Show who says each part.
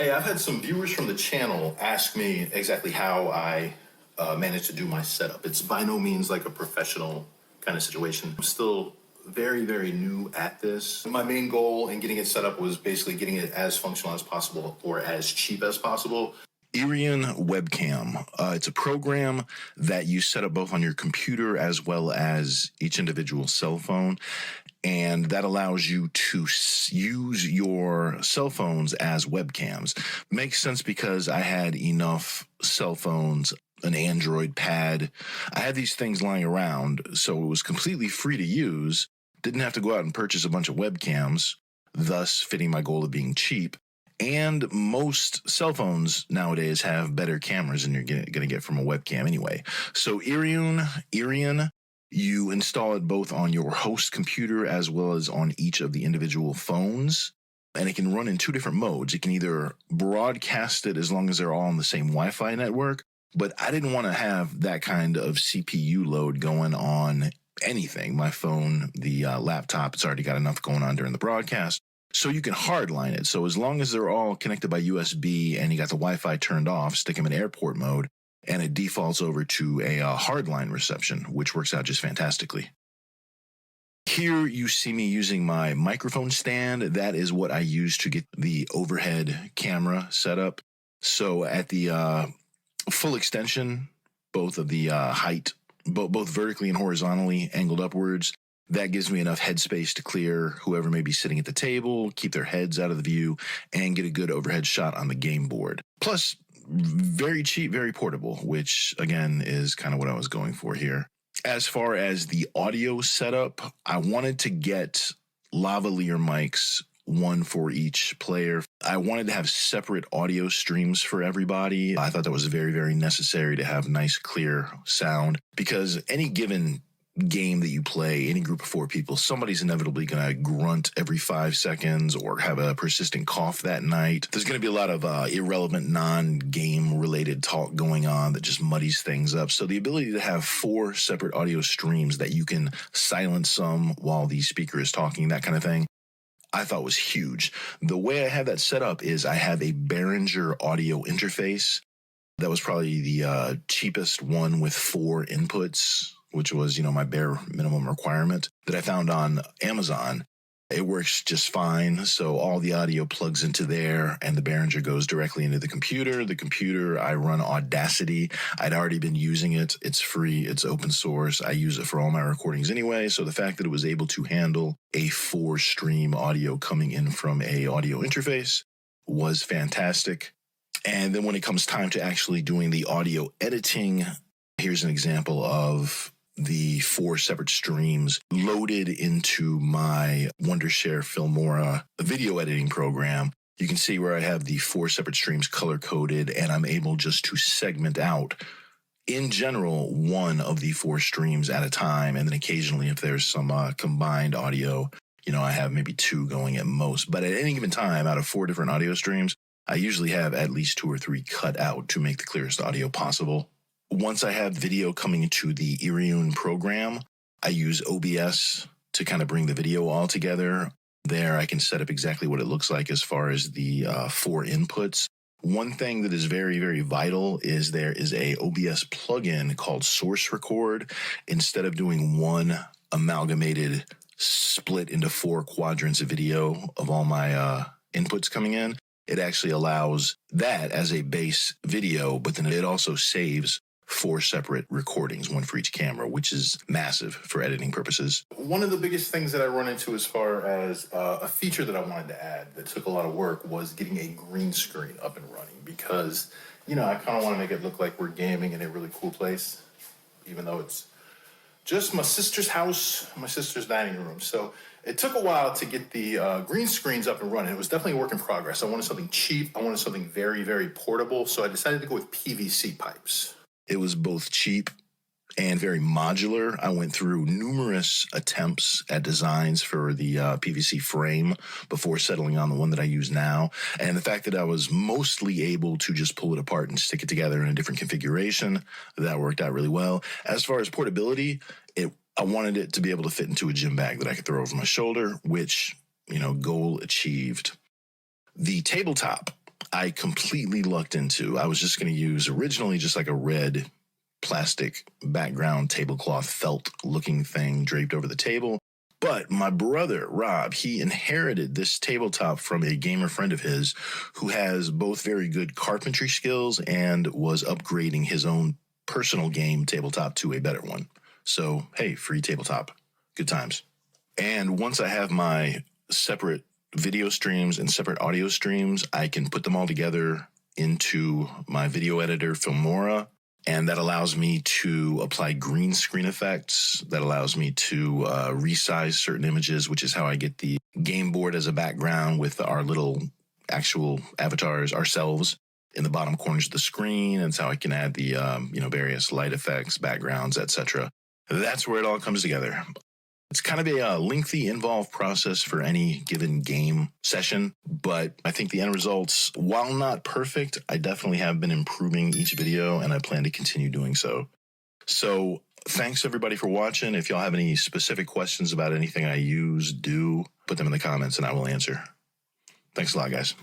Speaker 1: Hey, I've had some viewers from the channel ask me exactly how I managed to do my setup. It's by no means like a professional kind of situation. I'm still very, very new at this. My main goal in getting it set up was basically getting it as functional as possible or as cheap as possible.
Speaker 2: Irion Webcam. It's a program that you set up both on your computer as well as each individual cell phone. And that allows you to use your cell phones as webcams. Makes sense because I had enough cell phones, an Android pad. I had these things lying around, so it was completely free to use. Didn't have to go out and purchase a bunch of webcams, thus fitting my goal of being cheap. And most cell phones nowadays have better cameras than you're going to get from a webcam anyway. So Irion, you install it both on your host computer as well as on each of the individual phones. And it can run in two different modes. It can either broadcast it as long as they're all on the same Wi-Fi network, but I didn't want to have that kind of CPU load going on anything. My phone, the laptop, it's already got enough going on during the broadcast. So you can hardline it. So as long as they're all connected by USB and you got the Wi-Fi turned off, stick them in airport mode, and it defaults over to a hardline reception, which works out just fantastically. Here you see me using my microphone stand. That is what I use to get the overhead camera set up. So at the full extension, both of the height, both vertically and horizontally angled upwards, that gives me enough headspace to clear whoever may be sitting at the table, keep their heads out of the view, and get a good overhead shot on the game board. Plus, very cheap, very portable, which, again, is kind of what I was going for here. As far as the audio setup, I wanted to get lavalier mics, one for each player. I wanted to have separate audio streams for everybody. I thought that was very, very necessary to have nice, clear sound, because any given game that you play, any group of 4 people, somebody's inevitably going to grunt every 5 seconds or have a persistent cough that night. There's going to be a lot of irrelevant non-game related talk going on that just muddies things up. So the ability to have 4 separate audio streams that you can silence some while the speaker is talking, that kind of thing, I thought was huge. The way I have that set up is I have a Behringer audio interface. That was probably the cheapest one with 4 inputs, which was, my bare minimum requirement that I found on Amazon. It works just fine. So all the audio plugs into there and the Behringer goes directly into the computer. The computer, I run Audacity. I'd already been using it. It's free. It's open source. I use it for all my recordings anyway. So the fact that it was able to handle a 4-stream audio coming in from a audio interface was fantastic. And then when it comes time to actually doing the audio editing, here's an example of the 4 separate streams loaded into my Wondershare Filmora video editing program. You can see where I have the 4 separate streams color-coded, and I'm able just to segment out, in general, 1 of the 4 streams at a time. And then occasionally, if there's some combined audio, I have maybe 2 going at most. But at any given time, out of 4 different audio streams, I usually have at least 2 or 3 cut out to make the clearest audio possible. Once I have video coming into the Irion program, I use OBS to kind of bring the video all together. There, I can set up exactly what it looks like as far as the 4 inputs. One thing that is very, very vital is there is a OBS plugin called Source Record. Instead of doing one amalgamated split into 4 quadrants of video of all my inputs coming in, it actually allows that as a base video, but then it also saves 4 separate recordings, 1 for each camera, which is massive for editing purposes.
Speaker 1: One of the biggest things that I run into as far as a feature that I wanted to add that took a lot of work was getting a green screen up and running because, I kind of want to make it look like we're gaming in a really cool place, even though it's just my sister's house, my sister's dining room. So it took a while to get the green screens up and running. It was definitely a work in progress. I wanted something cheap. I wanted something very, very portable. So I decided to go with PVC pipes.
Speaker 2: It was both cheap and very modular. I went through numerous attempts at designs for the PVC frame before settling on the one that I use now. And the fact that I was mostly able to just pull it apart and stick it together in a different configuration, that worked out really well. As far as portability, I wanted it to be able to fit into a gym bag that I could throw over my shoulder, which, goal achieved. The tabletop, I completely lucked into. I was just going to use originally just like a red plastic background tablecloth felt looking thing draped over the table. But my brother, Rob, he inherited this tabletop from a gamer friend of his who has both very good carpentry skills and was upgrading his own personal game tabletop to a better one. So, hey, free tabletop. Good times. And once I have my separate video streams and separate audio streams, I can put them all together into my video editor, Filmora. And that allows me to apply green screen effects. That allows me to resize certain images, which is how I get the game board as a background with our little actual avatars ourselves in the bottom corners of the screen. And it's how I can add the various light effects, backgrounds, etc. That's where it all comes together. It's kind of a lengthy, involved process for any given game session, but I think the end results, while not perfect, I definitely have been improving each video, and I plan to continue doing so. So thanks, everybody, for watching. If y'all have any specific questions about anything I use, do put them in the comments, and I will answer. Thanks a lot, guys.